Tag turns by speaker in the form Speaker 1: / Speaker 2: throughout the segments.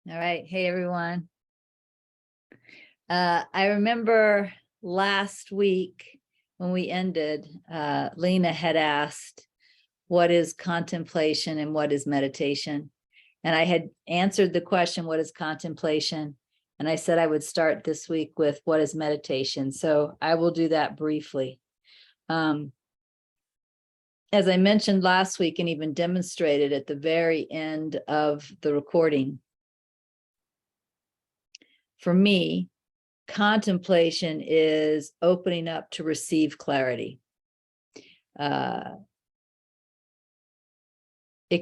Speaker 1: All right. Hey, everyone. I remember last week when we ended, Lena had asked, what is contemplation and what is meditation? And I had answered the question, what is contemplation? And I said I would start this week with what is meditation. So I will do that briefly. As I mentioned last week and even demonstrated at the very end of the recording, for me, contemplation is opening up to receive clarity. It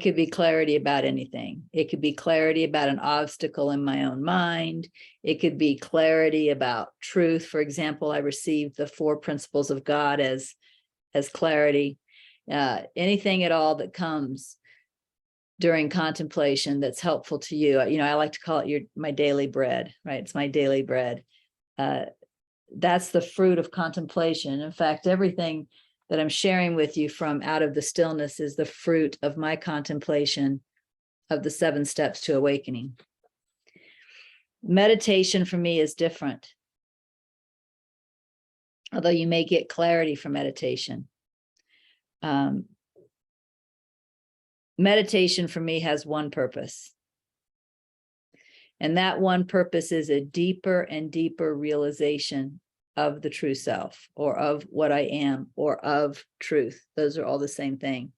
Speaker 1: could be clarity about anything. It could be clarity about an obstacle in my own mind. It could be clarity about truth. For example, I received the 4 principles of God as clarity. Anything at all that comes during contemplation that's helpful to you. I like to call it my daily bread, right? It's my daily bread. That's the fruit of contemplation. In fact, everything that I'm sharing with you from Out of the Stillness is the fruit of my contemplation of the 7 steps to awakening. Meditation for me is different, although you may get clarity from meditation. Meditation for me has one purpose. And that one purpose is a deeper and deeper realization of the true self, or of what I am, or of truth. Those are all the same thing.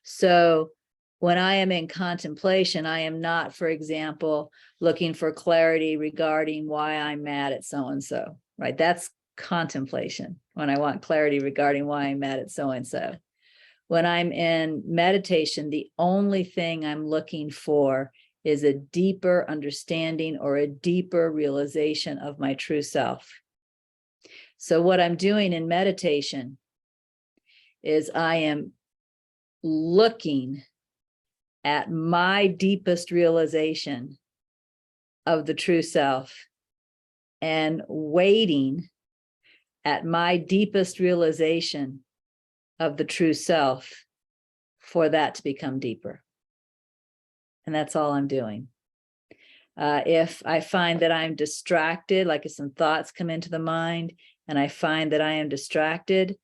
Speaker 1: So when I am in contemplation, I am not, for example, looking for clarity regarding why I'm mad at so-and-so, right? That's contemplation, when I want clarity regarding why I'm mad at so-and-so. When I'm in meditation, the only thing I'm looking for is a deeper understanding or a deeper realization of my true self. So what I'm doing in meditation is I am looking at my deepest realization of the true self and waiting at my deepest realization of the true self for that to become deeper. And that's all I'm doing. If I find that I'm distracted, like if some thoughts come into the mind and I find that I am distracted,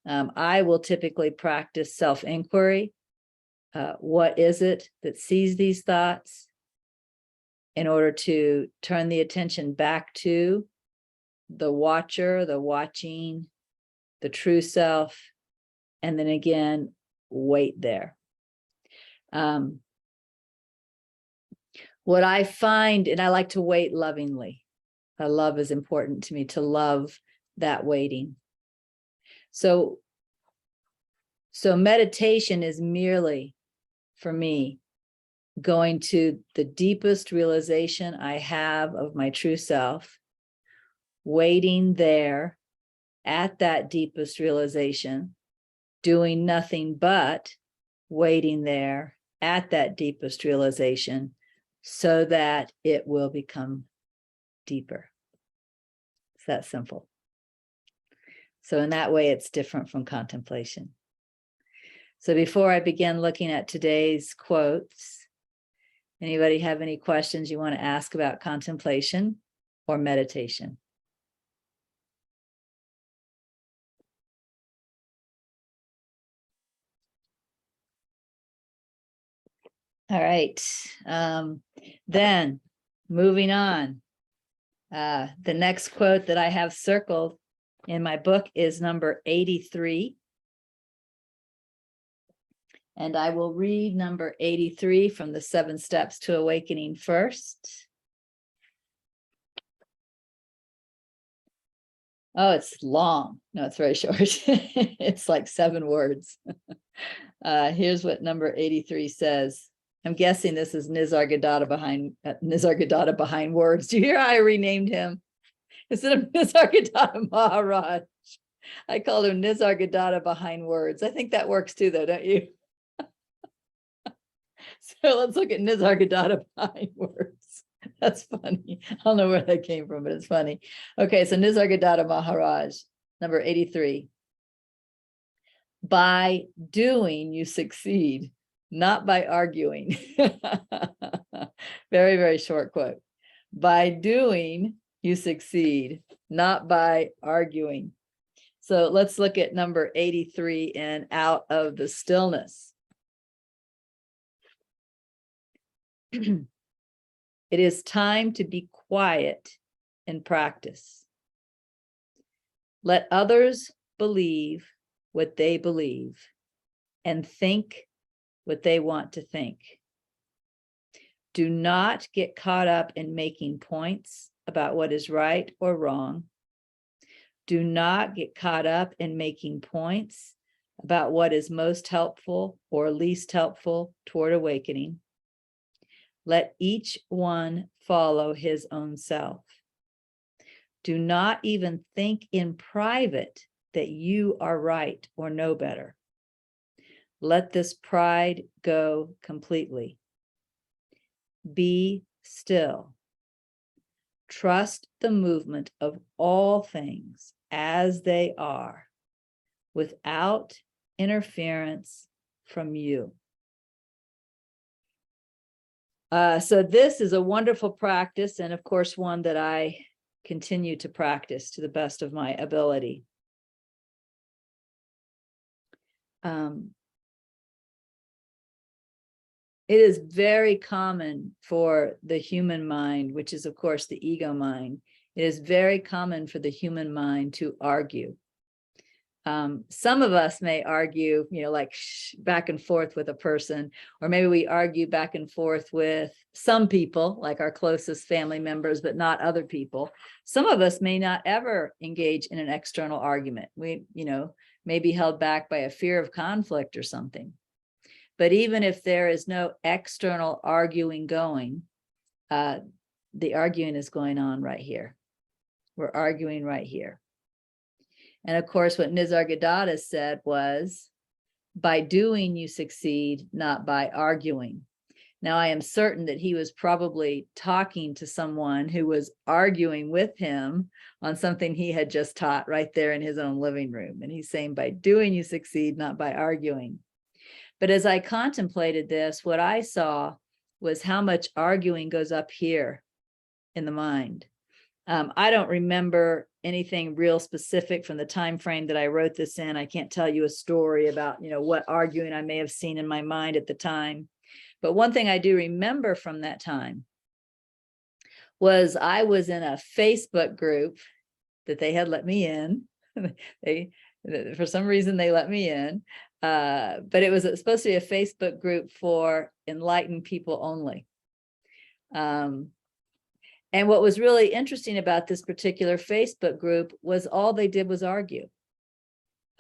Speaker 1: I will typically practice self-inquiry. What is it that sees these thoughts, in order to turn the attention back to the watcher, the watching, the true self, and then again, wait there. What I find, and I like to wait lovingly. Love is important to me, to love that waiting. So meditation is merely, for me, going to the deepest realization I have of my true self, waiting there at that deepest realization, doing nothing but waiting there at that deepest realization so that it will become deeper. It's that simple. So in that way, it's different from contemplation. So before I begin looking at today's quotes, anybody have any questions you want to ask about contemplation or meditation? All right. Then moving on. The next quote that I have circled in my book is number 83. And I will read number 83 from the 7 Steps to Awakening first. Oh, it's long. No, it's very short. It's like 7 words. Here's what number 83 says. I'm guessing this is Nisargadatta behind words. Do you hear how I renamed him? Instead of Nisargadatta Maharaj, I called him Nisargadatta behind words. I think that works too, though, don't you? So let's look at Nisargadatta behind words. That's funny. I don't know where that came from, but it's funny. Okay, so Nisargadatta Maharaj, number 83. By doing, you succeed, not by arguing. Very, very short quote. By doing, you succeed, not by arguing. So let's look at number 83 in Out of the Stillness. It is time to be quiet in practice. Let others believe what they believe and think what they want to think. Do not get caught up in making points about what is right or wrong. Do not get caught up in making points about what is most helpful or least helpful toward awakening. Let each one follow his own self. Do not even think in private that you are right or know better. Let this pride go completely. Be still. Trust the movement of all things as they are, without interference from you. So this is a wonderful practice, and of course, one that I continue to practice to the best of my ability. It is very common for the human mind, which is, of course, the ego mind. It is very common for the human mind to argue. Some of us may argue, like back and forth with a person, or maybe we argue back and forth with some people, like our closest family members, but not other people. Some of us may not ever engage in an external argument. We, may be held back by a fear of conflict or something. But even if there is no external arguing going, the arguing is going on right here. We're arguing right here. And of course, what Nisargadatta said was, by doing you succeed, not by arguing. Now, I am certain that he was probably talking to someone who was arguing with him on something he had just taught right there in his own living room. And he's saying, by doing you succeed, not by arguing. But as I contemplated this, what I saw was how much arguing goes up here in the mind. I don't remember anything real specific from the time frame that I wrote this in. I can't tell you a story about, what arguing I may have seen in my mind at the time. But one thing I do remember from that time was I was in a Facebook group that they had let me in. For some reason, they let me in. But it was supposed to be a Facebook group for enlightened people only. And what was really interesting about this particular Facebook group was all they did was argue.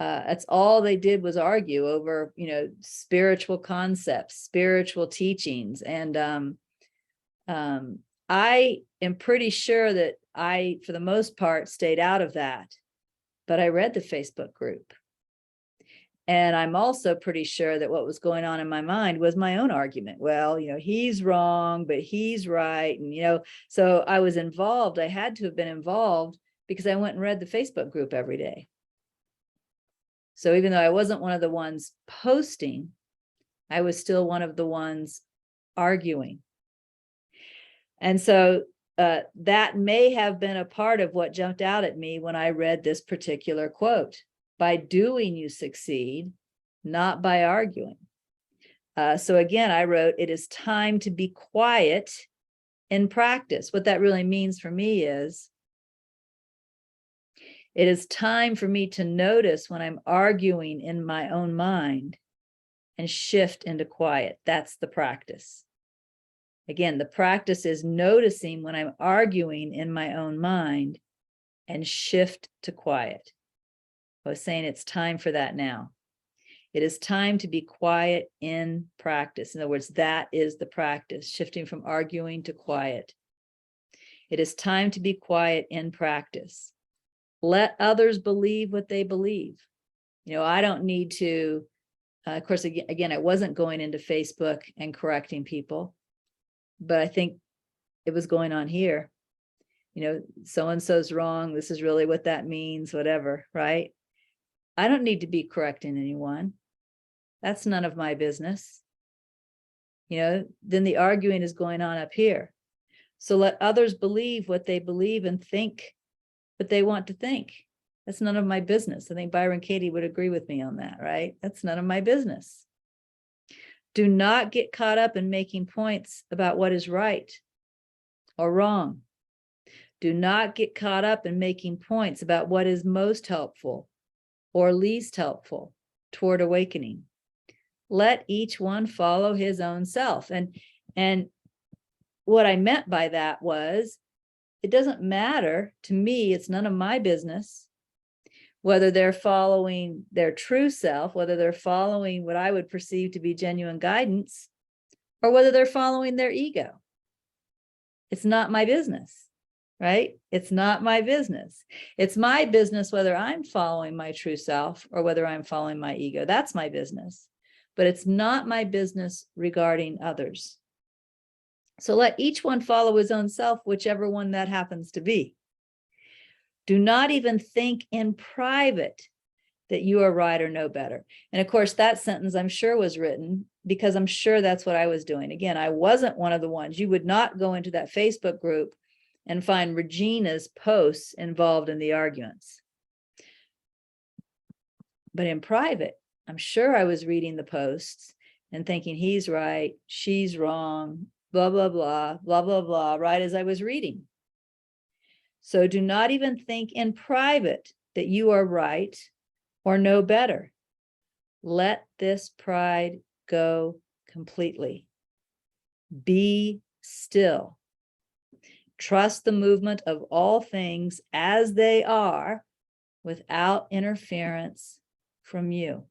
Speaker 1: That's all they did was argue over, spiritual concepts, spiritual teachings. And I am pretty sure that I, for the most part, stayed out of that. But I read the Facebook group. And I'm also pretty sure that what was going on in my mind was my own argument. Well, he's wrong, but he's right. And, so I was involved. I had to have been involved because I went and read the Facebook group every day. So even though I wasn't one of the ones posting, I was still one of the ones arguing. And so that may have been a part of what jumped out at me when I read this particular quote. By doing, you succeed, not by arguing. So again, I wrote, it is time to be quiet in practice. What that really means for me is, it is time for me to notice when I'm arguing in my own mind and shift into quiet. That's the practice. Again, the practice is noticing when I'm arguing in my own mind and shift to quiet. I was saying it's time for that now. It is time to be quiet in practice. In other words, that is the practice, shifting from arguing to quiet. It is time to be quiet in practice. Let others believe what they believe. I don't need to, of course, again, I wasn't going into Facebook and correcting people, but I think it was going on here. So-and-so's wrong. This is really what that means, whatever, right? I don't need to be correcting anyone. That's none of my business. then the arguing is going on up here. So let others believe what they believe and think what they want to think. That's none of my business. I think Byron Katie would agree with me on that, right? That's none of my business. Do not get caught up in making points about what is right or wrong. Do not get caught up in making points about what is most helpful or least helpful toward awakening. Let each one follow his own self. And what I meant by that was, it doesn't matter to me, it's none of my business whether they're following their true self, whether they're following what I would perceive to be genuine guidance, or whether they're following their ego. It's not my business, right? It's not my business. It's my business whether I'm following my true self or whether I'm following my ego. That's my business. But it's not my business regarding others. So let each one follow his own self, whichever one that happens to be. Do not even think in private that you are right or know better. And of course, that sentence I'm sure was written because I'm sure that's what I was doing. Again, I wasn't one of the ones. You would not go into that Facebook group and find Regina's posts involved in the arguments. But in private, I'm sure I was reading the posts and thinking he's right, she's wrong, blah, blah, blah, blah, blah, blah, right as I was reading. So do not even think in private that you are right or know better. Let this pride go completely. Be still. Trust the movement of all things as they are without interference from you.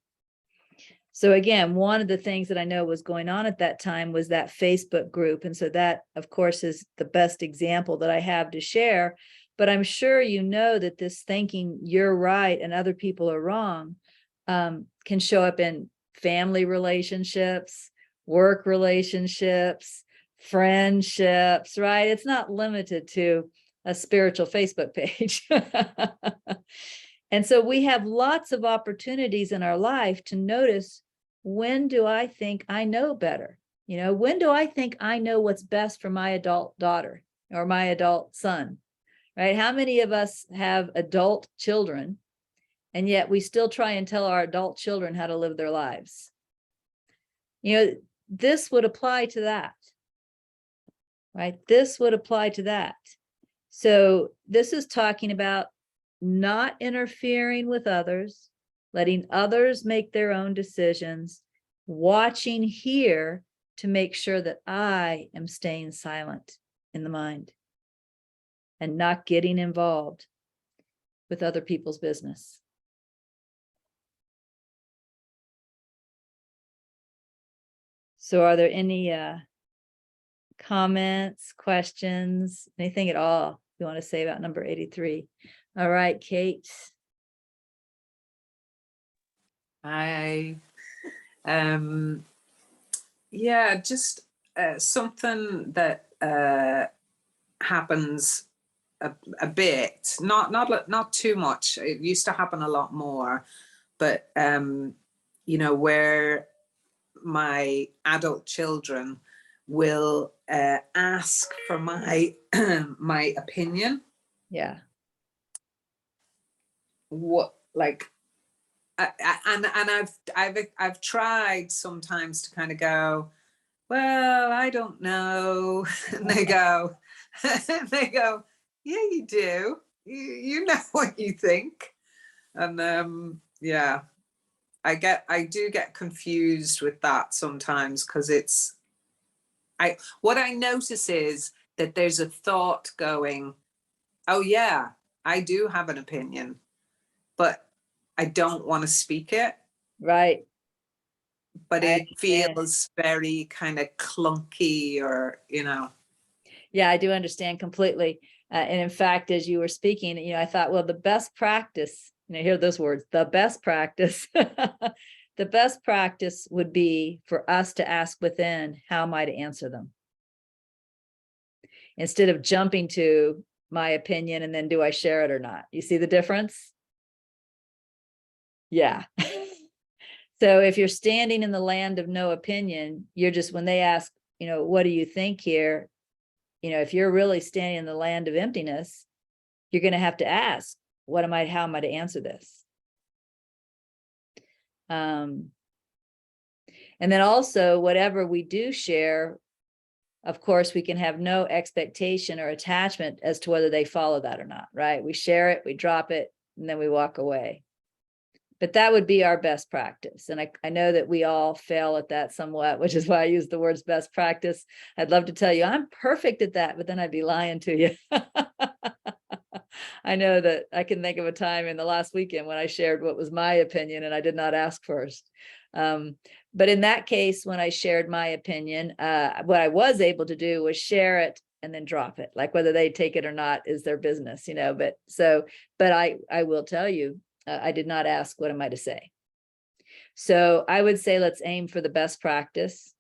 Speaker 1: So again, one of the things that I know was going on at that time was that Facebook group. And so that, of course, is the best example that I have to share. But I'm sure you know that this thinking you're right and other people are wrong can show up in family relationships, work relationships, friendships, right? It's not limited to a spiritual Facebook page. And so we have lots of opportunities in our life to notice, when do I think I know better? When do I think I know what's best for my adult daughter or my adult son, right? How many of us have adult children, and yet we still try and tell our adult children how to live their lives? This would apply to that, right? This would apply to that. So this is talking about not interfering with others, letting others make their own decisions, watching here to make sure that I am staying silent in the mind and not getting involved with other people's business. So are there any comments, questions, anything at all you want to say about number 83? All right, Kate.
Speaker 2: Yeah, just something that happens a bit, not too much. It used to happen a lot more, but where my adult children will ask for my my opinion.
Speaker 1: Yeah.
Speaker 2: What, like, and I've tried sometimes to kind of go, well, I don't know. And they go, yeah, you do. You know what you think. And yeah, I do get confused with that sometimes, because what I notice is that there's a thought going, oh yeah, I do have an opinion, but I don't want to speak it.
Speaker 1: Right.
Speaker 2: But it feels very kind of clunky, or,
Speaker 1: Yeah, I do understand completely. And in fact, as you were speaking, I thought, well, the best practice, hear those words, the best practice, the best practice would be for us to ask within, how am I to answer them? Instead of jumping to my opinion and then do I share it or not? You see the difference? Yeah. So if you're standing in the land of no opinion, you're just, when they ask, what do you think here? If you're really standing in the land of emptiness, you're going to have to ask, how am I to answer this? And then also, whatever we do share, of course, we can have no expectation or attachment as to whether they follow that or not, right? We share it, we drop it, and then we walk away. But that would be our best practice. And I know that we all fail at that somewhat, which is why I use the words best practice. I'd love to tell you I'm perfect at that, but then I'd be lying to you. I know that I can think of a time in the last weekend when I shared what was my opinion and I did not ask first. But in that case, when I shared my opinion, what I was able to do was share it and then drop it. Like whether they take it or not is their business, but I will tell you, I did not ask, what am I to say? So I would say, let's aim for the best practice.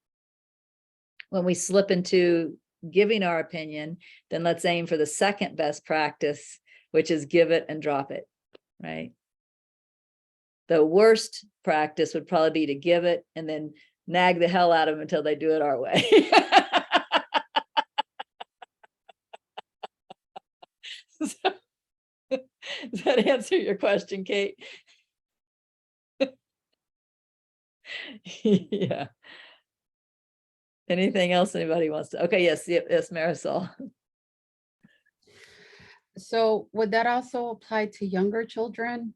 Speaker 1: When we slip into giving our opinion, then let's aim for the second best practice, which is give it and drop it, right? The worst practice would probably be to give it and then nag the hell out of them until they do it our way. So, does that answer your question, Kate? Yeah. Anything else anybody wants to? Okay, yes, Marisol.
Speaker 3: So would that also apply to younger children?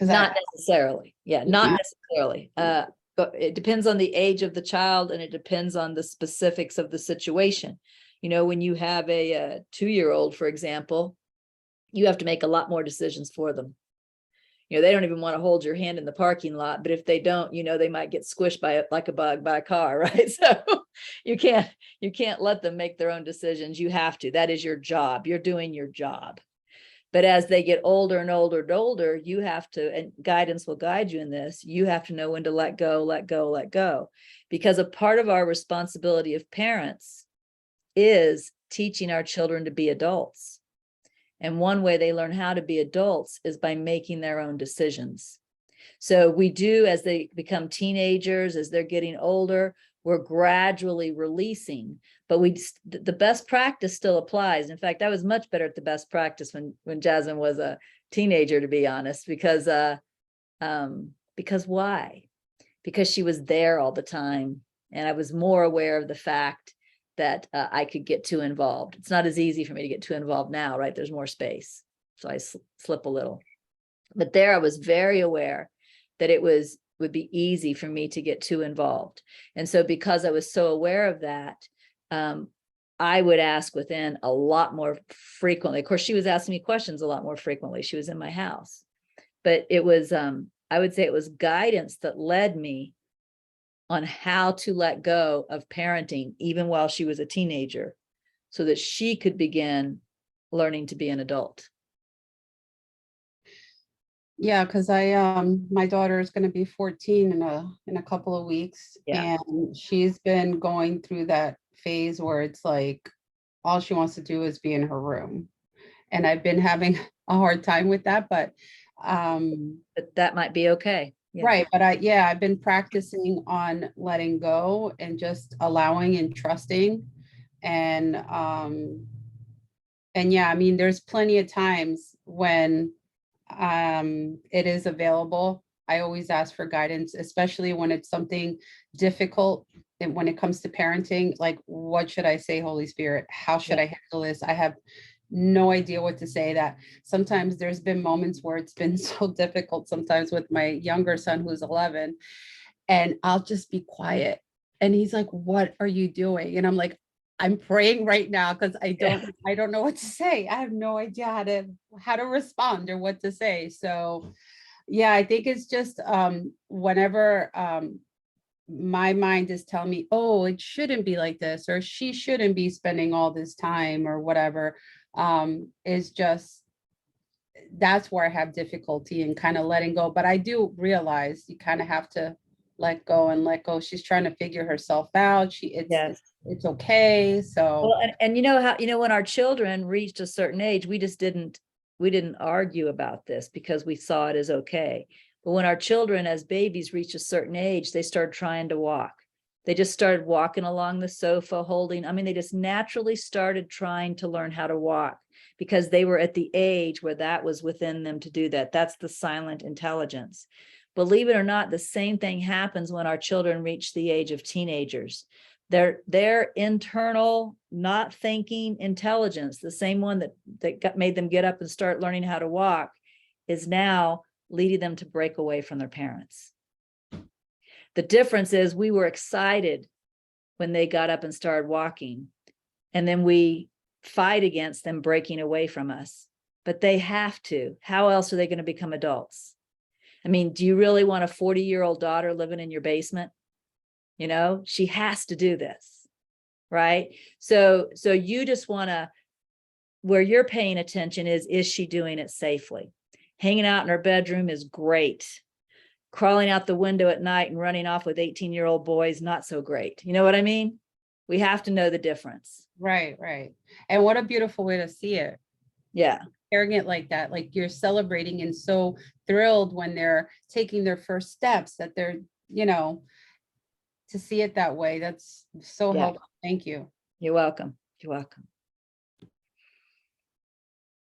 Speaker 1: Not necessarily. Yeah, not necessarily. But it depends on the age of the child and it depends on the specifics of the situation. When you have a 2-year-old, for example, you have to make a lot more decisions for them. They don't even want to hold your hand in the parking lot, but if they don't, they might get squished by like a bug by a car, right? So you can't let them make their own decisions. You have to. That is your job. You're doing your job. But as they get older and older and older, you have to, and guidance will guide you in this, you have to know when to let go, let go, let go. Because a part of our responsibility of parents is teaching our children to be adults. And one way they learn how to be adults is by making their own decisions. So we do, as they become teenagers, as they're getting older, we're gradually releasing, but the best practice still applies. In fact, I was much better at the best practice when Jasmine was a teenager, to be honest, because why? Because she was there all the time. And I was more aware of the fact that I could get too involved. It's not as easy for me to get too involved now, right? There's more space. So I slip a little. But there I was very aware that it would be easy for me to get too involved. And so because I was so aware of that, I would ask within a lot more frequently. Of course, she was asking me questions a lot more frequently. She was in my house. But it was, I would say it was guidance that led me on how to let go of parenting, even while she was a teenager, so that she could begin learning to be an adult.
Speaker 3: Yeah, because my daughter is going to be 14 in a couple of weeks,
Speaker 1: Yeah.
Speaker 3: and she's been going through that phase where it's like all she wants to do is be in her room, and I've been having a hard time with that, but
Speaker 1: that might be okay. Yeah.
Speaker 3: Right, but I've been practicing on letting go and just allowing and trusting, and yeah, I mean, there's plenty of times when it is available. I always ask for guidance, especially when it's something difficult. And when it comes to parenting, like, what should I say, Holy Spirit? How should I handle this? I have no idea what to say. That sometimes there's been moments where it's been so difficult, sometimes with my younger son who's 11, and I'll just be quiet. And he's like, what are you doing? And I'm like, I'm praying right now because I don't know what to say. I have no idea how to respond or what to say. So yeah, I think it's just whenever my mind is telling me, oh, it shouldn't be like this, or she shouldn't be spending all this time or whatever, is just, that's where I have difficulty in kind of letting go. But I do realize you kind of have to let go and let go. She's trying to figure herself out. It's okay. So
Speaker 1: well, and you know how, when our children reached a certain age, we didn't argue about this because we saw it as okay. But when our children as babies reach a certain age, they start trying to walk. They just started walking along the sofa, holding, I mean, they just naturally started trying to learn how to walk because they were at the age where that was within them to do that. That's the silent intelligence. Believe it or not, the same thing happens when our children reach the age of teenagers. Their internal, not thinking intelligence, the same one that made them get up and start learning how to walk, is now leading them to break away from their parents. The difference is we were excited when they got up and started walking, and then we fight against them breaking away from us. But they have to. How else are they going to become adults? I mean, do you really want a 40-year-old daughter living in your basement? You know, she has to do this, right? So you just want to, where you're paying attention is she doing it safely? Hanging out in her bedroom is great. Crawling out the window at night and running off with 18-year-old boys, not so great. You know what I mean? We have to know the difference.
Speaker 3: Right, right. And what a beautiful way to see it.
Speaker 1: Yeah.
Speaker 3: Hearing it like that, like you're celebrating and so thrilled when they're taking their first steps, that they're, you know, to see it that way. That's so
Speaker 1: Yeah.
Speaker 3: helpful. Thank you.
Speaker 1: You're welcome. You're welcome.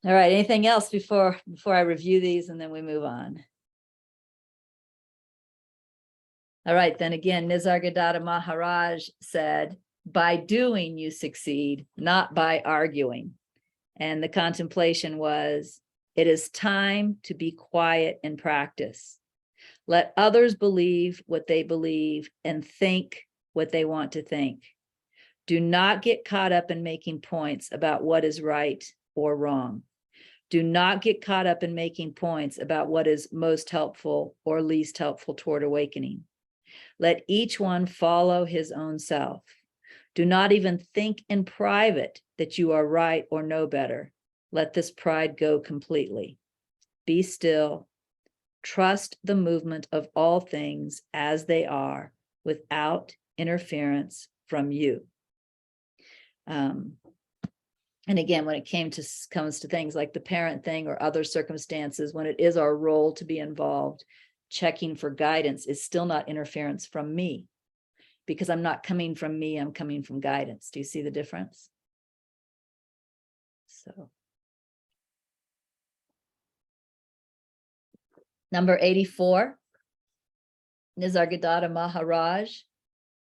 Speaker 1: All right. Anything else before I review these and then we move on? All right. Then again, Nisargadatta Maharaj said, by doing you succeed, not by arguing. And the contemplation was, it is time to be quiet and practice. Let others believe what they believe and think what they want to think. Do not get caught up in making points about what is right or wrong. Do not get caught up in making points about what is most helpful or least helpful toward awakening. Let each one follow his own self. Do not even think in private that you are right or know better. Let this pride go completely. Be still. Trust the movement of all things as they are without interference from you. And again, when it comes to things like the parent thing or other circumstances, when it is our role to be involved, checking for guidance is still not interference from me, because I'm not coming from me, I'm coming from guidance. Do you see the difference? So, number 84, Nisargadatta Maharaj.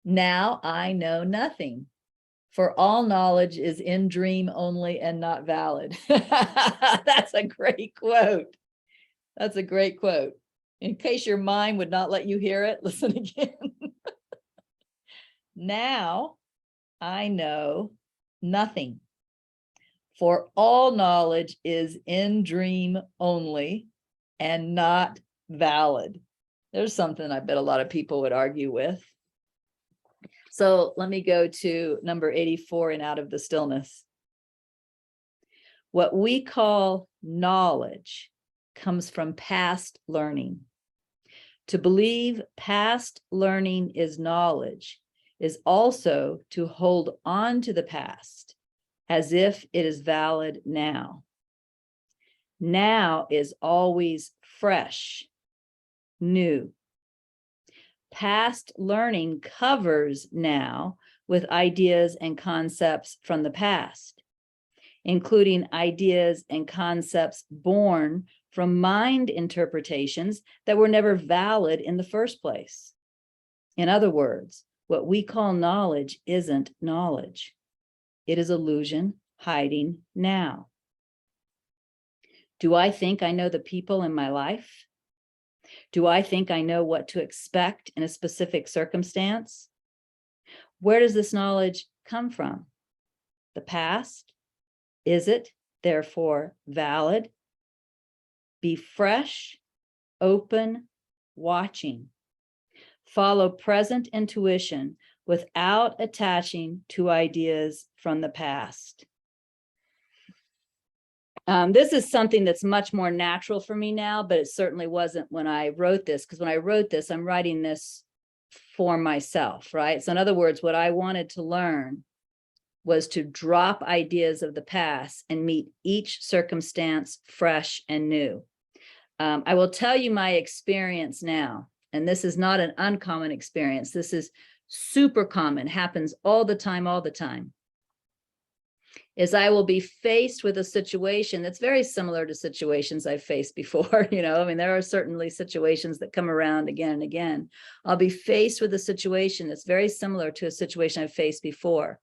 Speaker 1: Now I know nothing, for all knowledge is in dream only and not valid. That's a great quote. That's a great quote. In case your mind would not let you hear it, listen again. Now I know nothing, for all knowledge is in dream only and not valid. There's something I bet a lot of people would argue with. So let me go to number 84 and out of the stillness. What we call knowledge comes from past learning. To believe past learning is knowledge is also to hold on to the past as if it is valid now. Now is always fresh, new. Past learning covers now with ideas and concepts from the past, including ideas and concepts born from mind interpretations that were never valid in the first place. In other words, what we call knowledge isn't knowledge. It is illusion hiding now. Do I think I know the people in my life? Do I think I know what to expect in a specific circumstance? Where does this knowledge come from? The past? Is it, therefore, valid? Be fresh, open, watching. Follow present intuition without attaching to ideas from the past. This is something that's much more natural for me now, but it certainly wasn't when I wrote this, because when I wrote this, I'm writing this for myself, right? So in other words, what I wanted to learn was to drop ideas of the past and meet each circumstance fresh and new. I will tell you my experience now, and this is not an uncommon experience. This is super common, happens all the time, is I will be faced with a situation that's very similar to situations I've faced before. I mean, there are certainly situations that come around again and again. I'll be faced with a situation that's very similar to a situation I've faced before.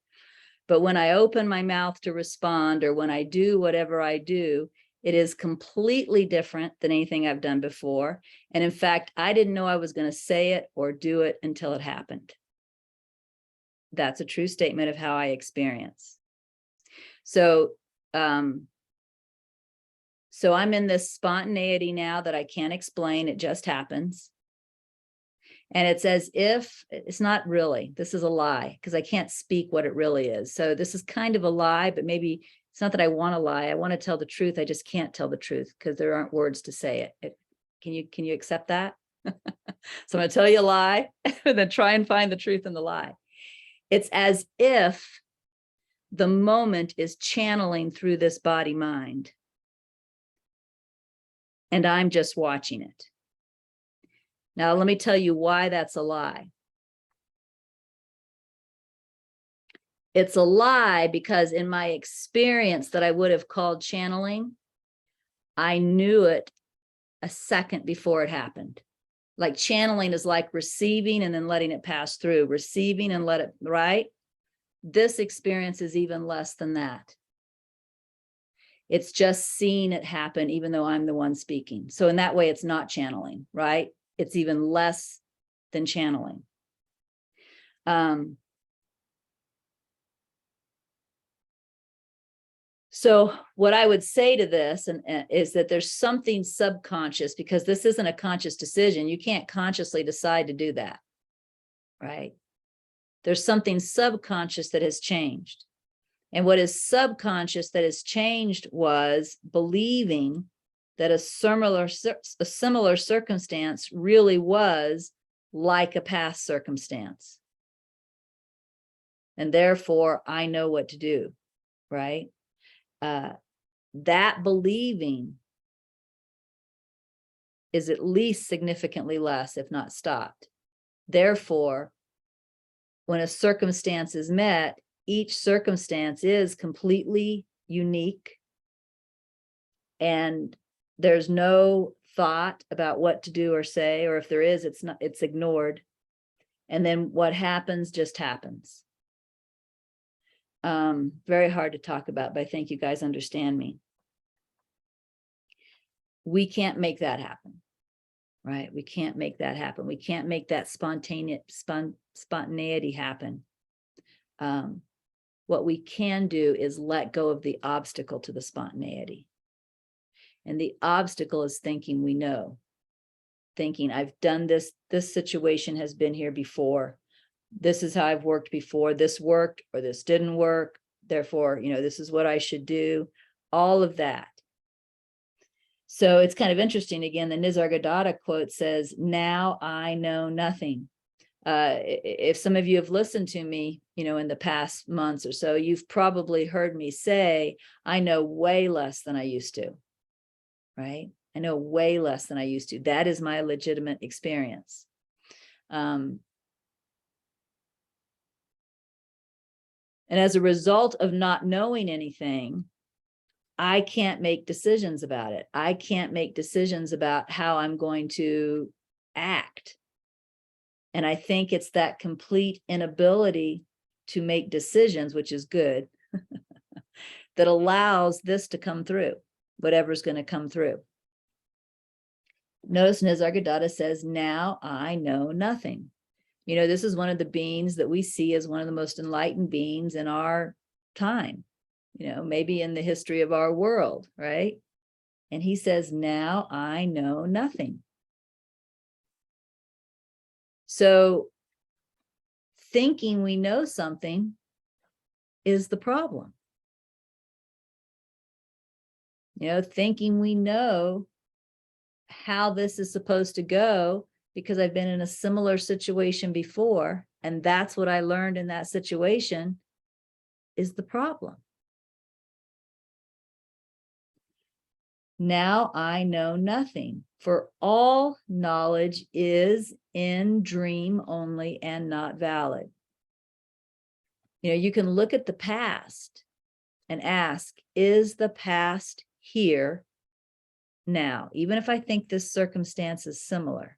Speaker 1: But when I open my mouth to respond, or when I do whatever I do, it is completely different than anything I've done before. And in fact, I didn't know I was going to say it or do it until it happened. That's a true statement of how I experience. So I'm in this spontaneity now that I can't explain. It just happens. And it's as if, it's not really, this is a lie, because I can't speak what it really is. So this is kind of a lie, but maybe it's not that I want to lie. I want to tell the truth. I just can't tell the truth because there aren't words to say it. Can you accept that? So I'm going to tell you a lie and then try and find the truth in the lie. It's as if the moment is channeling through this body mind, and I'm just watching it. Now, let me tell you why that's a lie. It's a lie because in my experience that I would have called channeling, I knew it a second before it happened. Like channeling is like receiving and then letting it pass through, receiving and let it, right? This experience is even less than that. It's just seeing it happen, even though I'm the one speaking. So in that way, it's not channeling, right? It's even less than channeling. So what I would say to this is that there's something subconscious, because this isn't a conscious decision. You can't consciously decide to do that, right? There's something subconscious that has changed. And what is subconscious that has changed was believing that a similar circumstance really was like a past circumstance. And therefore, I know what to do, right? That believing is at least significantly less, if not stopped. Therefore, when a circumstance is met, each circumstance is completely unique, and there's no thought about what to do or say, or if there is, it's ignored. And then what happens just happens. Very hard to talk about, but I think you guys understand me. We can't make that happen, right? We can't make that happen. We can't make that spontaneity happen. What we can do is let go of the obstacle to the spontaneity. And the obstacle is thinking we know. Thinking I've done this, this situation has been here before. This is how I've worked before. This worked or this didn't work. Therefore, this is what I should do. All of that. So it's kind of interesting. Again, the Nisargadatta quote says, "Now I know nothing." If some of you have listened to me, in the past months or so, you've probably heard me say, I know way less than I used to, right? I know way less than I used to. That is my legitimate experience. And as a result of not knowing anything, I can't make decisions about it. I can't make decisions about how I'm going to act. And I think it's that complete inability to make decisions, which is good, that allows this to come through, whatever's going to come through. Notice Nisargadatta says, now I know nothing. This is one of the beings that we see as one of the most enlightened beings in our time, maybe in the history of our world, right? And he says, now I know nothing. So thinking we know something is the problem. Thinking we know how this is supposed to go because I've been in a similar situation before, and that's what I learned in that situation, is the problem. Now I know nothing, for all knowledge is in dream only and not valid. You can look at the past and ask, is the past here now? Even if I think this circumstance is similar,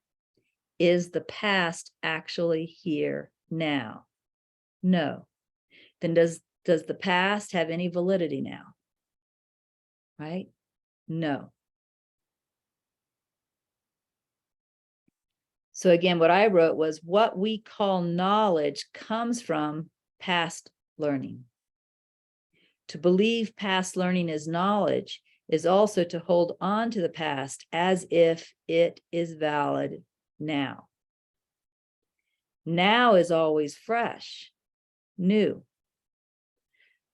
Speaker 1: is the past actually here now? No. Then does the past have any validity now? Right? No. So again, what I wrote was, what we call knowledge comes from past learning. To believe past learning is knowledge is also to hold on to the past as if it is valid now. Now is always fresh, new.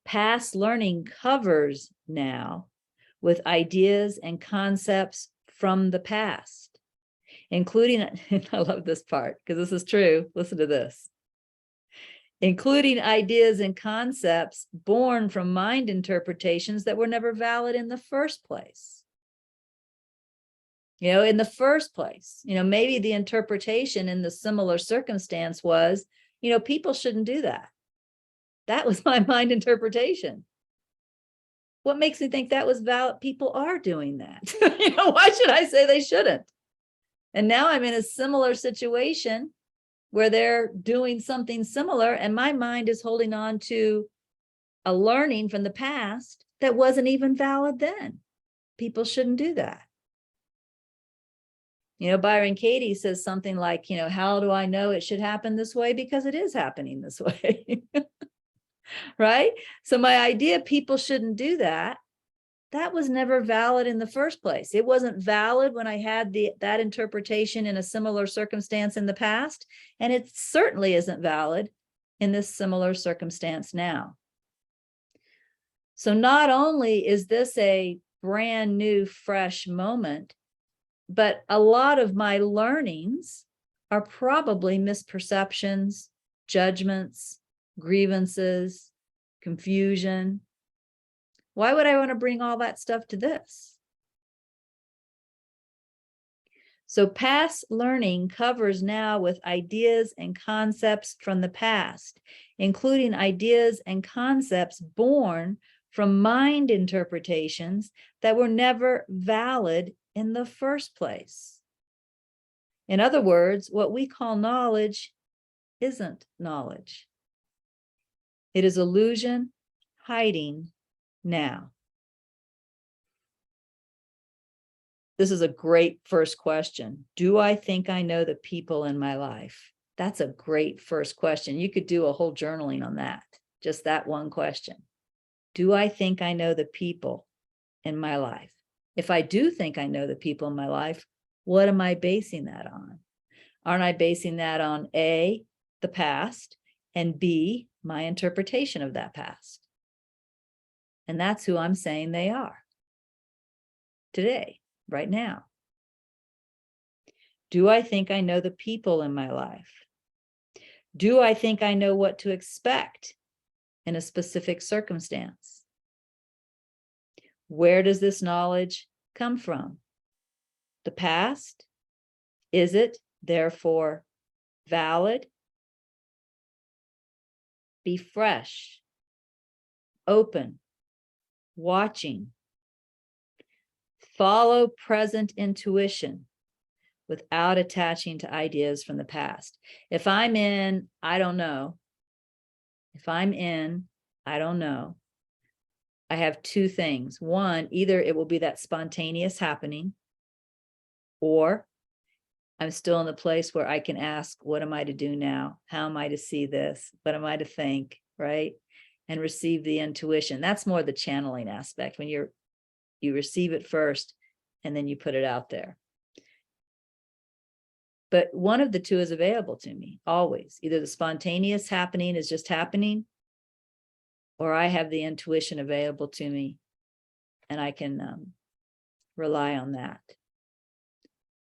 Speaker 1: Past learning covers now with ideas and concepts from the past, including, I love this part because this is true. Listen to this. Including ideas and concepts born from mind interpretations that were never valid in the first place. In the first place, maybe the interpretation in the similar circumstance was, people shouldn't do that. That was my mind interpretation. What makes me think that was valid? People are doing that. Why should I say they shouldn't? And now I'm in a similar situation where they're doing something similar, and my mind is holding on to a learning from the past that wasn't even valid then. People shouldn't do that. Byron Katie says something like, how do I know it should happen this way? Because it is happening this way. Right? So my idea, people shouldn't do that, that was never valid in the first place. It wasn't valid when I had that interpretation in a similar circumstance in the past, and it certainly isn't valid in this similar circumstance now. So not only is this a brand new, fresh moment, but a lot of my learnings are probably misperceptions, judgments, grievances, confusion. Why would I want to bring all that stuff to this? So past learning covers now with ideas and concepts from the past, including ideas and concepts born from mind interpretations that were never valid in the first place. In other words, what we call knowledge isn't knowledge. It is illusion hiding now. This is a great first question. Do I think I know the people in my life? That's a great first question. You could do a whole journaling on that, just that one question. Do I think I know the people in my life? If I do think I know the people in my life, what am I basing that on? Aren't I basing that on A, the past, and B, my interpretation of that past? And that's who I'm saying they are today, right now. Do I think I know the people in my life? Do I think I know what to expect in a specific circumstance? Where does this knowledge come from? The past? Is it therefore valid? Be fresh, open, watching. Follow present intuition without attaching to ideas from the past. If I'm in, I don't know. If I'm in, I don't know. I have two things. One, either it will be that spontaneous happening, or I'm still in the place where I can ask, what am I to do now? How am I to see this? What am I to think, right? And receive the intuition. That's more the channeling aspect, when you receive it first and then you put it out there. But one of the two is available to me always. Either the spontaneous happening is just happening, or I have the intuition available to me and I can rely on that.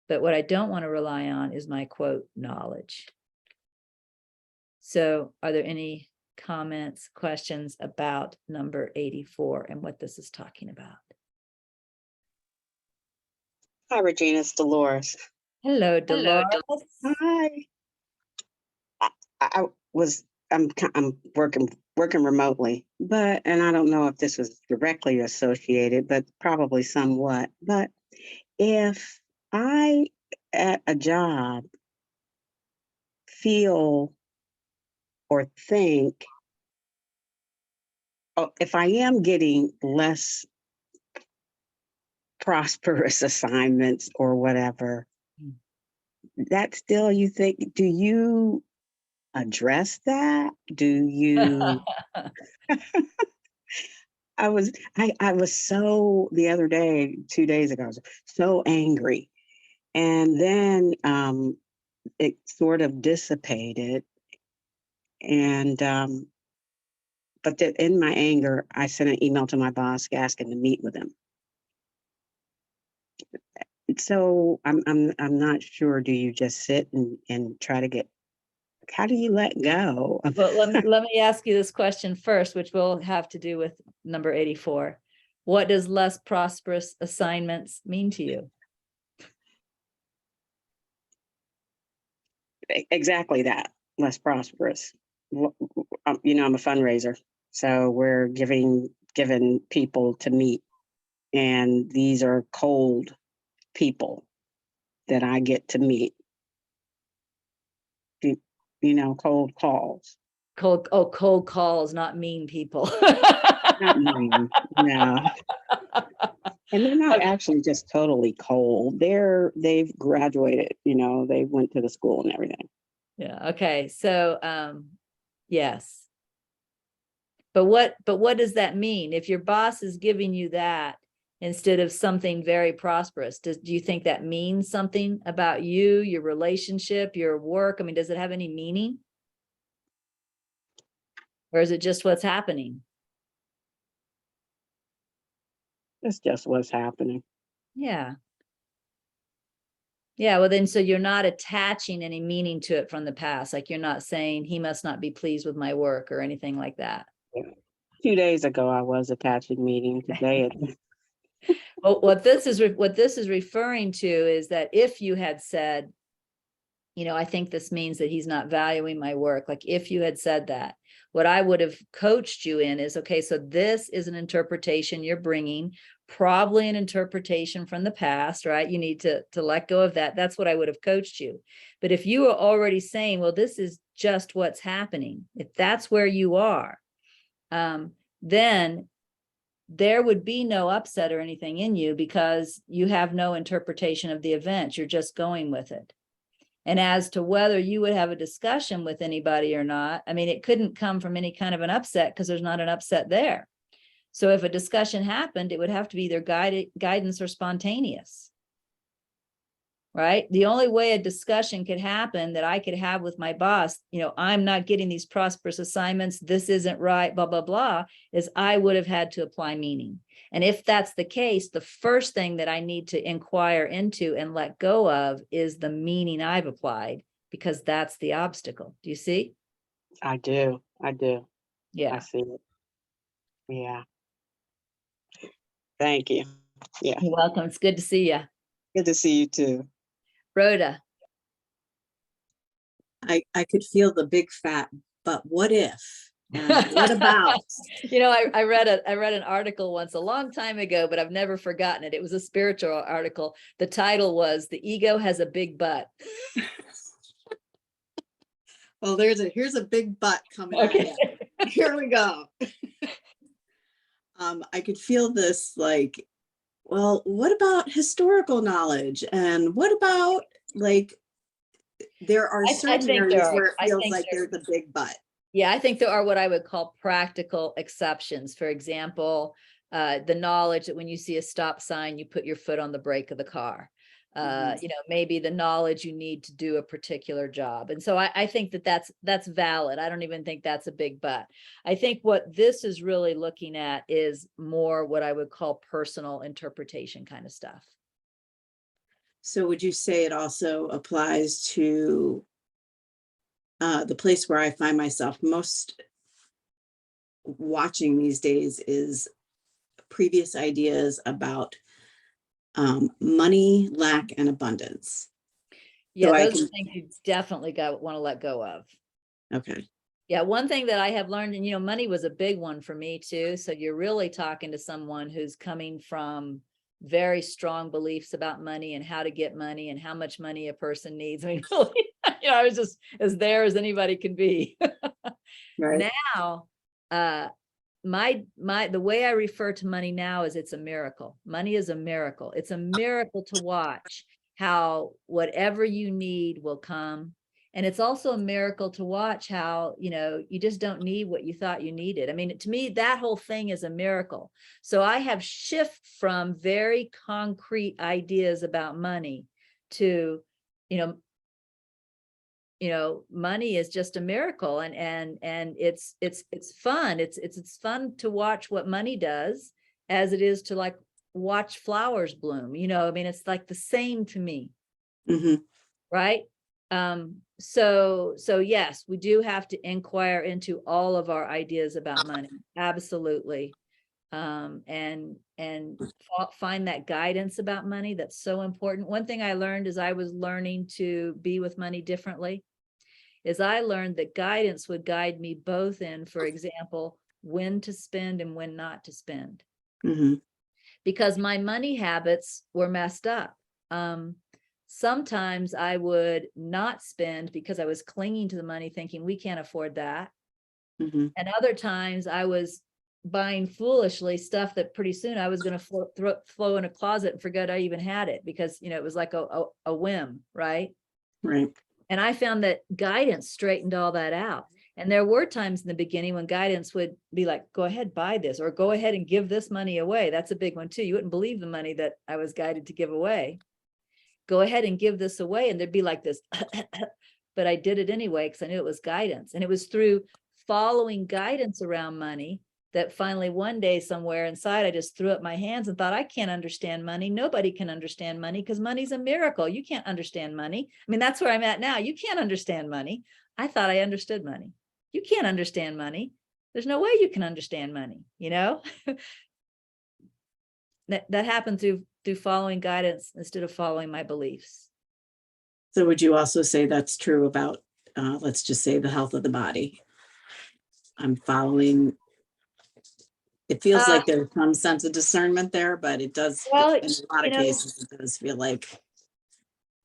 Speaker 1: But what I don't want to rely on is my quote knowledge. So are there any comments, questions about number 84 and what this is talking about?
Speaker 4: Hi, Regina. It's Dolores.
Speaker 1: Hello, Dolores.
Speaker 4: Hi. I was I'm working remotely, and I don't know if this was directly associated, but probably somewhat. But if I at a job feel or think, oh, if I am getting less prosperous assignments or whatever, that still you think, do you address that? Do you? I was so the other day, 2 days ago, I was so angry. And then it sort of dissipated. And but in my anger, I sent an email to my boss asking to meet with him. So I'm not sure. Do you just sit and try to get? How do you let go?
Speaker 1: Well, let me ask you this question first, which will have to do with number 84. What does less prosperous assignments mean to you?
Speaker 4: Exactly that. Less prosperous. I'm a fundraiser, so we're giving people to meet, and these are cold people that I get to meet. Cold calls.
Speaker 1: Cold calls, not mean people.
Speaker 4: Not mean, no. And they're not actually just totally cold. They've graduated. They went to the school and everything.
Speaker 1: Yeah. Okay. So, yes. But what does that mean? If your boss is giving you that instead of something very prosperous, do you think that means something about you, your relationship, your work? I mean, does it have any meaning? Or is it just what's happening?
Speaker 4: It's just what's happening.
Speaker 1: Yeah. Yeah, well then, so you're not attaching any meaning to it from the past. Like you're not saying he must not be pleased with my work or anything like that.
Speaker 4: 2 days ago, I was attaching meaning. Today,
Speaker 1: Well, what this is referring to is that if you had said, I think this means that he's not valuing my work. Like if you had said that, what I would have coached you in is, okay, so this is an interpretation you're bringing, probably an interpretation from the past, right? You need to let go of that. That's what I would have coached you. But if you were already saying, well, this is just what's happening, if that's where you are, then there would be no upset or anything in you because you have no interpretation of the event. You're just going with it. And as to whether you would have a discussion with anybody or not, I mean, it couldn't come from any kind of an upset because there's not an upset there. So if a discussion happened, it would have to be either guidance or spontaneous. Right? The only way a discussion could happen that I could have with my boss, I'm not getting these prosperous assignments, this isn't right, blah, blah, blah, is I would have had to apply meaning. And if that's the case, the first thing that I need to inquire into and let go of is the meaning I've applied, because that's the obstacle. Do you see?
Speaker 4: I do.
Speaker 1: Yeah.
Speaker 4: I see it. Yeah. Thank you. Yeah.
Speaker 1: You're welcome. It's good to see you.
Speaker 4: Good to see you too.
Speaker 1: Rhoda.
Speaker 5: I could feel the big fat, but what if? And what about?
Speaker 1: I read an article once a long time ago, but I've never forgotten it. It was a spiritual article. The title was "The Ego Has a Big Butt."
Speaker 5: Well, here's a big butt coming at you. Here we go. I could feel this like, well, what about historical knowledge? And what about there are certain areas where it feels like there's a big butt.
Speaker 1: Yeah, I think there are what I would call practical exceptions. For example, the knowledge that when you see a stop sign, you put your foot on the brake of the car. Maybe the knowledge you need to do a particular job. And so I think that's valid. I don't even think that's a big but. I think what this is really looking at is more what I would call personal interpretation kind of stuff.
Speaker 5: So would you say it also applies to the place where I find myself most watching these days is previous ideas about money, lack, and abundance.
Speaker 1: Yeah,
Speaker 5: I
Speaker 1: those are
Speaker 5: can-
Speaker 1: things you definitely want to let go of.
Speaker 5: Okay.
Speaker 1: Yeah, one thing that I have learned, and money was a big one for me too. So you're really talking to someone who's coming from very strong beliefs about money and how to get money and how much money a person needs. I mean, really, I was just as there as anybody can be.
Speaker 5: Right.
Speaker 1: Now, the way I refer to money now is it's a miracle. Money is a miracle. It's a miracle to watch how whatever you need will come. And it's also a miracle to watch how, you just don't need what you thought you needed. I mean, to me, that whole thing is a miracle. So I have shifted from very concrete ideas about money to, money is just a miracle, and it's fun. It's fun to watch what money does as it is to like watch flowers bloom. I mean, it's like the same to me.
Speaker 5: Mm-hmm.
Speaker 1: Right. So yes, we do have to inquire into all of our ideas about money. Absolutely. And find that guidance about money. That's so important. One thing I learned as I was learning to be with money differently is I learned that guidance would guide me both in, for example, when to spend and when not to spend.
Speaker 5: Mm-hmm.
Speaker 1: Because my money habits were messed up. Sometimes I would not spend because I was clinging to the money thinking we can't afford that.
Speaker 5: Mm-hmm.
Speaker 1: And other times I was buying foolishly stuff that pretty soon I was going to flow in a closet and forget I even had it because, it was like a whim, right?
Speaker 5: Right.
Speaker 1: And I found that guidance straightened all that out. And there were times in the beginning when guidance would be like, go ahead, buy this, or go ahead and give this money away. That's a big one too. You wouldn't believe the money that I was guided to give away. Go ahead and give this away. And there'd be like this, but I did it anyway because I knew it was guidance. And it was through following guidance around money that finally one day somewhere inside, I just threw up my hands and thought, I can't understand money. Nobody can understand money because money's a miracle. You can't understand money. I mean, that's where I'm at now. You can't understand money. I thought I understood money. You can't understand money. There's no way you can understand money, that happened through following guidance instead of following my beliefs.
Speaker 5: So would you also say that's true about, let's just say, the health of the body? I'm following. It feels like there's some sense of discernment there, but it does,
Speaker 1: Well,
Speaker 5: in a lot of cases, it does feel like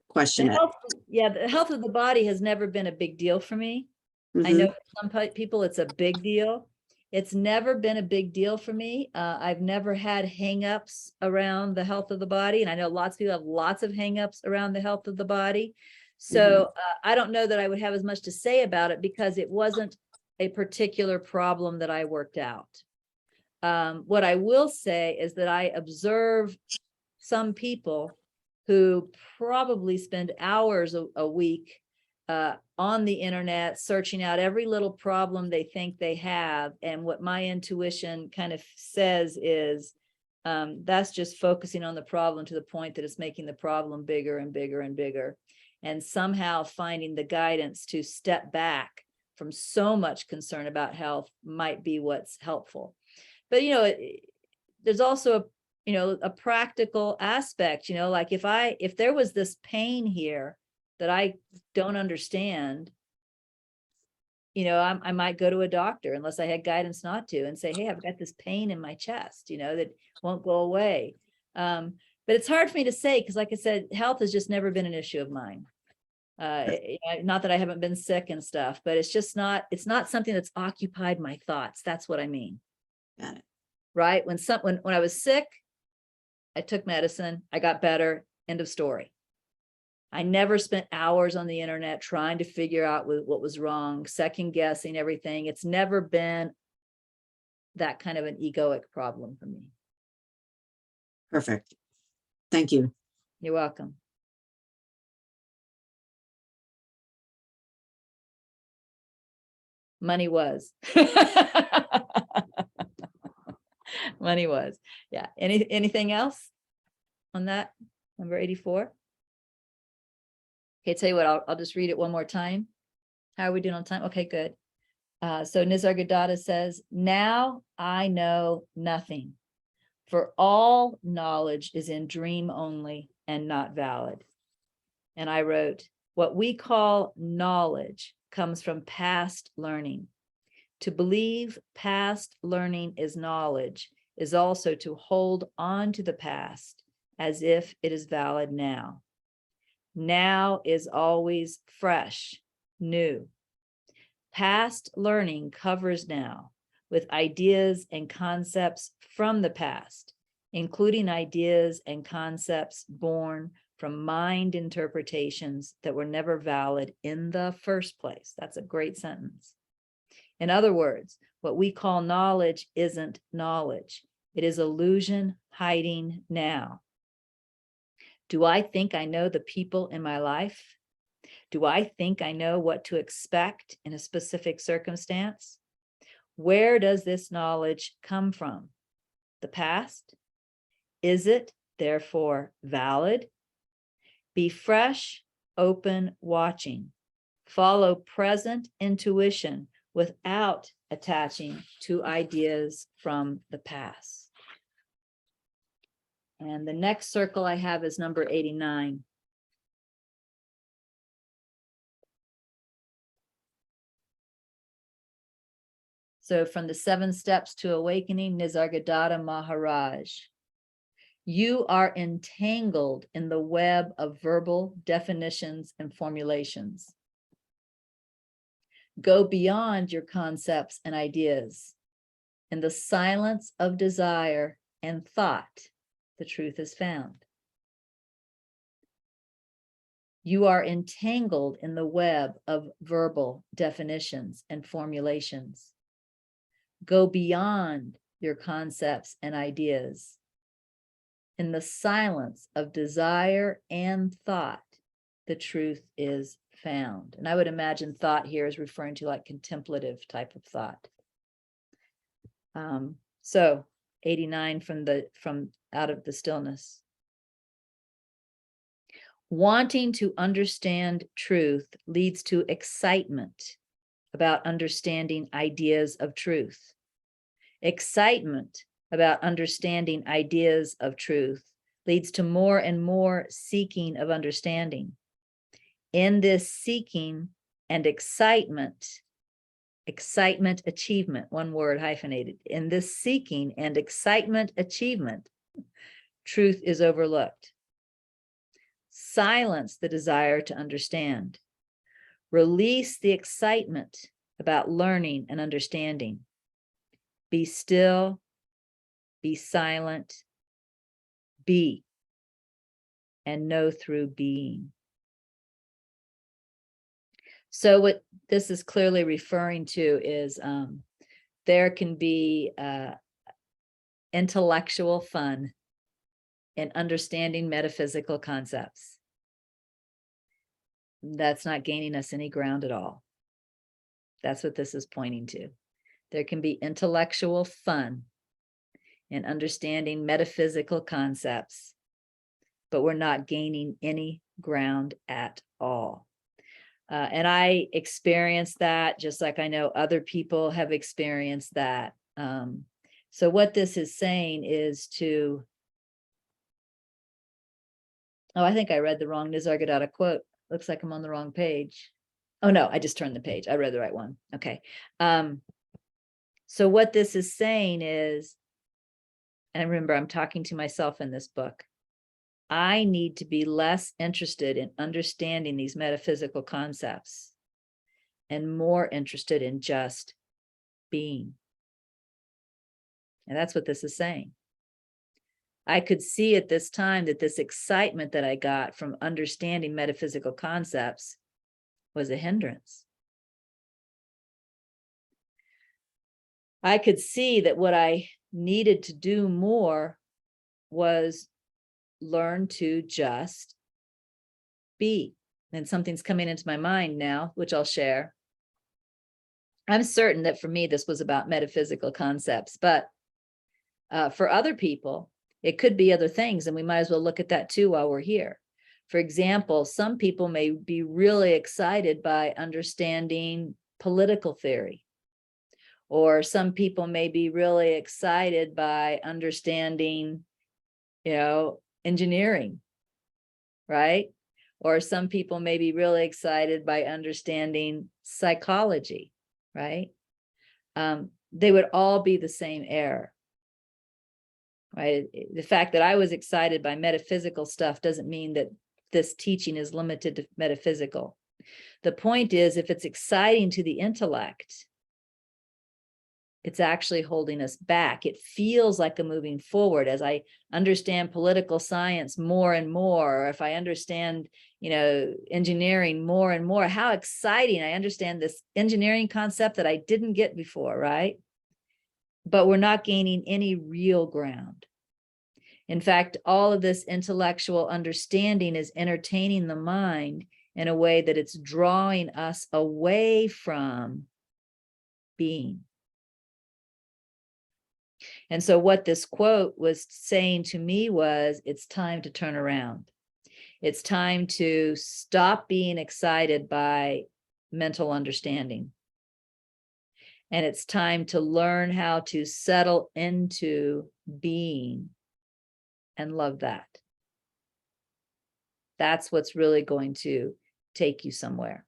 Speaker 5: question it.
Speaker 1: The health of the body has never been a big deal for me. I know for some people it's a big deal. It's never been a big deal for me. I've never had hangups around the health of the body. And I know lots of people have lots of hangups around the health of the body. So I don't know that I would have as much to say about it because it wasn't a particular problem that I worked out. What I will say is that I observe some people who probably spend hours a week on the internet, searching out every little problem they think they have. And what my intuition kind of says is that's just focusing on the problem to the point that it's making the problem bigger and bigger and bigger. And somehow finding the guidance to step back from so much concern about health might be what's helpful. But, there's also a practical aspect, like if there was this pain here that I don't understand, I might go to a doctor unless I had guidance not to and say, hey, I've got this pain in my chest, that won't go away. But it's hard for me to say, because like I said, health has just never been an issue of mine. Not that I haven't been sick and stuff, but it's not something that's occupied my thoughts. That's what I mean.
Speaker 5: Got it.
Speaker 1: Right. When I was sick, I took medicine, I got better, end of story. I never spent hours on the internet trying to figure out what was wrong, second guessing everything. It's never been that kind of an egoic problem for me.
Speaker 5: Perfect. Thank you.
Speaker 1: You're welcome. Money was. Money was. Yeah. Anything else on that? Number 84. Okay, tell you what, I'll just read it one more time. How are we doing on time? Okay, good. So Nisargadatta says, now I know nothing. For all knowledge is in dream only and not valid. And I wrote, what we call knowledge comes from past learning. To believe past learning is knowledge is also to hold on to the past as if it is valid now. Now is always fresh, new. Past learning covers now with ideas and concepts from the past, including ideas and concepts born from mind interpretations that were never valid in the first place. That's a great sentence. In other words, what we call knowledge isn't knowledge. It is illusion hiding now. Do I think I know the people in my life? Do I think I know what to expect in a specific circumstance? Where does this knowledge come from? The past? Is it, therefore, valid? Be fresh, open, watching. Follow present intuition without attaching to ideas from the past. And the next circle I have is number 89. So from the 7 steps to awakening, Nisargadatta Maharaj. You are entangled in the web of verbal definitions and formulations. Go beyond your concepts and ideas. In the silence of desire and thought, the truth is found. You are entangled in the web of verbal definitions and formulations. Go beyond your concepts and ideas. In the silence of desire and thought, the truth is found. And I would imagine thought here is referring to like contemplative type of thought. So 89 from out of the stillness. Wanting to understand truth leads to excitement about understanding ideas of truth. Excitement about understanding ideas of truth leads to more and more seeking of understanding. In this seeking and excitement achievement, one word hyphenated, in this seeking and excitement achievement, truth is overlooked. Silence the desire to understand. Release the excitement about learning and understanding. Be still, be silent, be, and know through being. So what this is clearly referring to is there can be intellectual fun in understanding metaphysical concepts. That's not gaining us any ground at all. That's what this is pointing to. There can be intellectual fun in understanding metaphysical concepts, but we're not gaining any ground at all. And I experienced that just like I know other people have experienced that. So what this is saying is to, oh, I think I read the wrong Nisargadatta quote. Looks like I'm on the wrong page. Oh no, I just turned the page. I read the right one. Okay. So what this is saying is, and remember, I'm talking to myself in this book. I need to be less interested in understanding these metaphysical concepts and more interested in just being. And that's what this is saying. I could see at this time that this excitement that I got from understanding metaphysical concepts was a hindrance. I could see that what I needed to do more was learn to just be. And something's coming into my mind now, which I'll share. I'm certain that for me, this was about metaphysical concepts, but for other people, it could be other things, and we might as well look at that too while we're here. For example, some people may be really excited by understanding political theory Or some people may be really excited by understanding, engineering, right? Or some people may be really excited by understanding psychology, right? They would all be the same error, right? The fact that I was excited by metaphysical stuff doesn't mean that this teaching is limited to metaphysical. The point is, if it's exciting to the intellect, it's actually holding us back. It feels like a moving forward as I understand political science more and more, or if I understand, engineering more and more. How exciting. I understand this engineering concept that I didn't get before, right? But we're not gaining any real ground. In fact, all of this intellectual understanding is entertaining the mind in a way that it's drawing us away from being. And so what this quote was saying to me was, it's time to turn around. It's time to stop being excited by mental understanding. And it's time to learn how to settle into being and love that. That's what's really going to take you somewhere.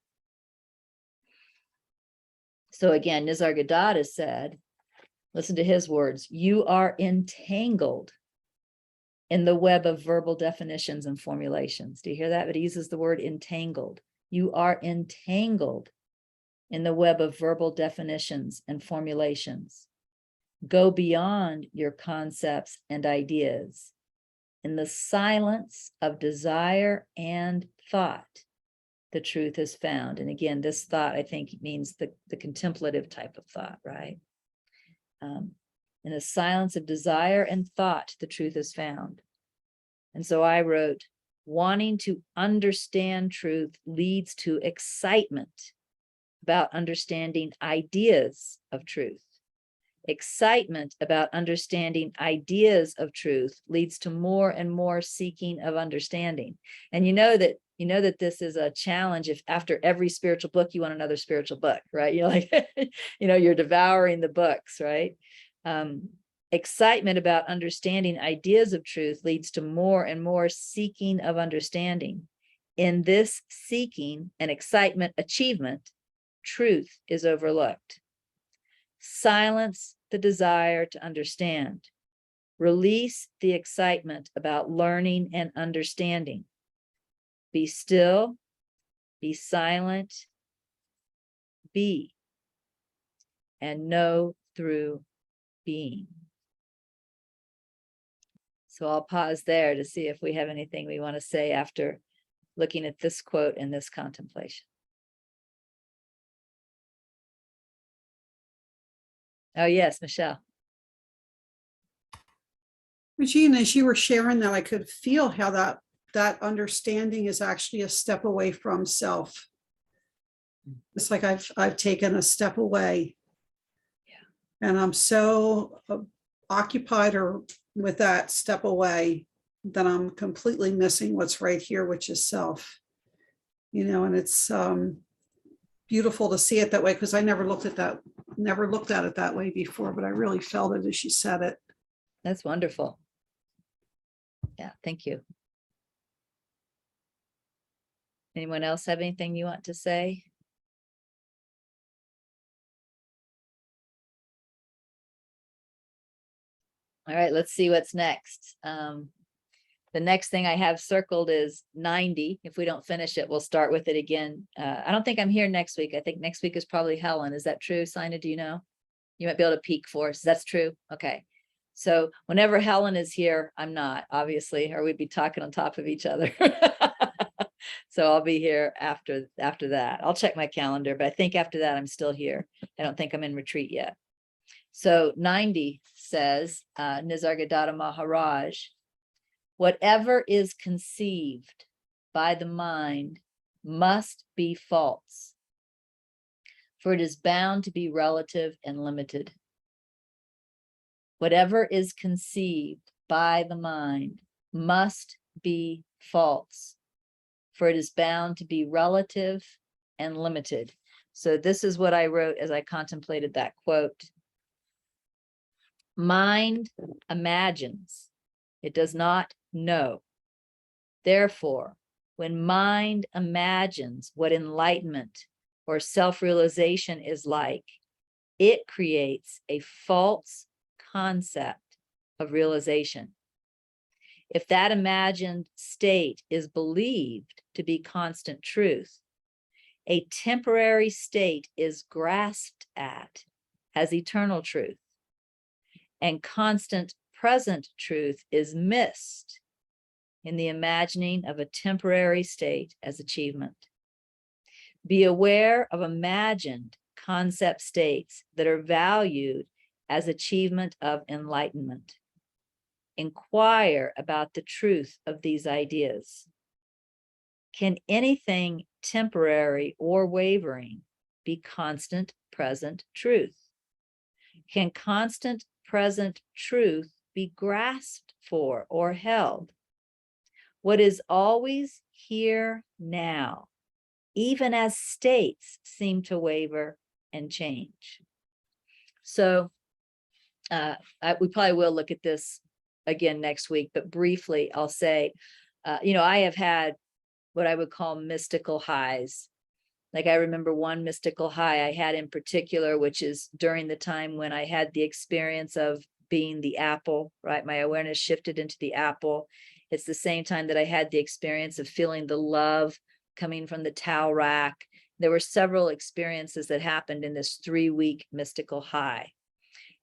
Speaker 1: So again, Nisargadatta said, listen to his words, you are entangled in the web of verbal definitions and formulations. Do you hear that? But he uses the word entangled. You are entangled in the web of verbal definitions and formulations. Go beyond your concepts and ideas. In the silence of desire and thought, the truth is found. And again, this thought, I think, means the contemplative type of thought, right? In the silence of desire and thought, the truth is found. And so I wrote, wanting to understand truth leads to excitement about understanding ideas of truth. Excitement about understanding ideas of truth leads to more and more seeking of understanding. And you know that this is a challenge. If after every spiritual book you want another spiritual book, right? You're like, you're devouring the books, right? Excitement about understanding ideas of truth leads to more and more seeking of understanding. In this seeking and excitement achievement, truth is overlooked. Silence the desire to understand. Release the excitement about learning and understanding. Be still, be silent, be, and know through being. So I'll pause there to see if we have anything we want to say after looking at this quote and this contemplation. Oh, yes, Michelle.
Speaker 6: Regina, as you were sharing that, I could feel how that understanding is actually a step away from self. It's like I've taken a step away. Yeah. And I'm so occupied with that step away that I'm completely missing what's right here, which is self. And it's beautiful to see it that way, because I never looked at it that way before, but I really felt it as you said it.
Speaker 1: That's wonderful. Yeah, thank you. Anyone else have anything you want to say? All right, let's see what's next. The next thing I have circled is 90. If we don't finish it, we'll start with it again. I don't think I'm here next week. I think next week is probably Helen. Is that true, Sina? Do you know? You might be able to peek for us. That's true. Okay. So whenever Helen is here, I'm not, obviously, or we'd be talking on top of each other. So I'll be here after that. I'll check my calendar, but I think after that, I'm still here. I don't think I'm in retreat yet. So 90 says, Nisargadatta Maharaj, whatever is conceived by the mind must be false, for it is bound to be relative and limited. Whatever is conceived by the mind must be false, for it is bound to be relative and limited. So this is what I wrote as I contemplated that quote. Mind imagines, it does not know. Therefore, when mind imagines what enlightenment or self-realization is like, it creates a false concept of realization. If that imagined state is believed to be constant truth, a temporary state is grasped at as eternal truth, and constant present truth is missed in the imagining of a temporary state as achievement. Be aware of imagined concept states that are valued as achievement of enlightenment. Inquire about the truth of these ideas. Can anything temporary or wavering be constant present truth? Can constant present truth be grasped for or held? What is always here now, even as states seem to waver and change. So we probably will look at this again next week, but briefly I'll say, I have had what I would call mystical highs. Like I remember one mystical high I had in particular, which is during the time when I had the experience of being the apple, right? My awareness shifted into the apple. It's the same time that I had the experience of feeling the love coming from the towel rack. There were several experiences that happened in this 3-week mystical high.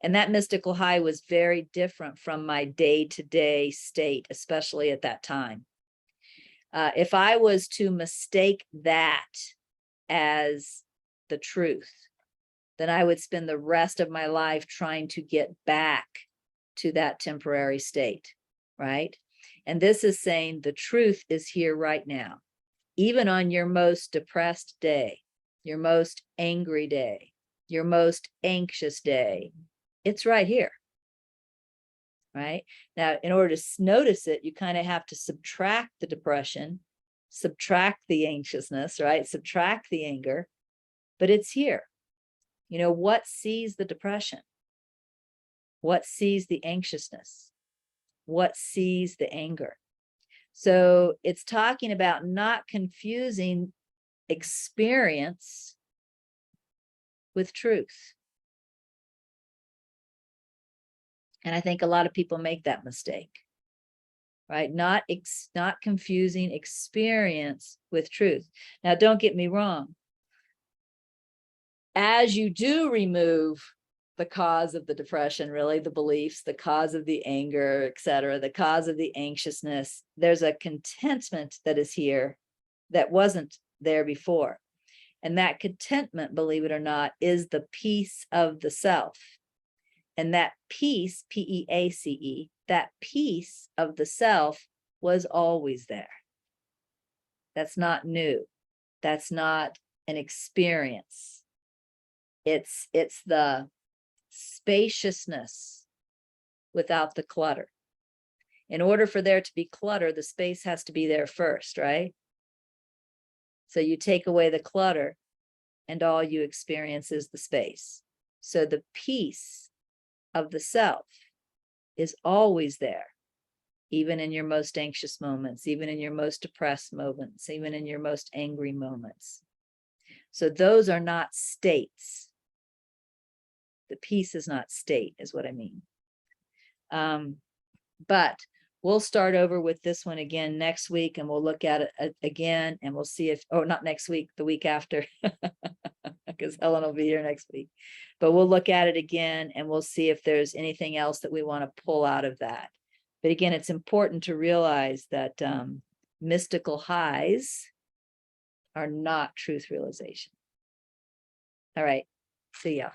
Speaker 1: And that mystical high was very different from my day-to-day state, especially at that time. If I was to mistake that as the truth, then I would spend the rest of my life trying to get back to that temporary state, right? And this is saying the truth is here right now. Even on your most depressed day, your most angry day, your most anxious day, it's right here, right? Now, in order to notice it, you kind of have to subtract the depression, subtract the anxiousness, right? Subtract the anger, but it's here. What sees the depression? What sees the anxiousness? What sees the anger? So it's talking about not confusing experience with truth. And I think a lot of people make that mistake, right? Not confusing experience with truth. Now, don't get me wrong. As you do remove the cause of the depression, really the beliefs, the cause of the anger, etc., the cause of the anxiousness, there's a contentment that is here that wasn't there before. And that contentment, believe it or not, is the peace of the self. And that peace, P-E-A-C-E, that peace of the self was always there. That's not new. That's not an experience. It's the spaciousness without the clutter. In order for there to be clutter, the space has to be there first, right? So you take away the clutter and all you experience is the space. So the peace of the self is always there, even in your most anxious moments, even in your most depressed moments, even in your most angry moments. So those are not states. The peace is not state, is what I mean. But we'll start over with this one again next week, and we'll look at it again, and we'll see if, oh, not next week, the week after, because Helen will be here next week. But we'll look at it again, and we'll see if there's anything else that we want to pull out of that. But again, it's important to realize that mystical highs are not truth realization. All right, see ya.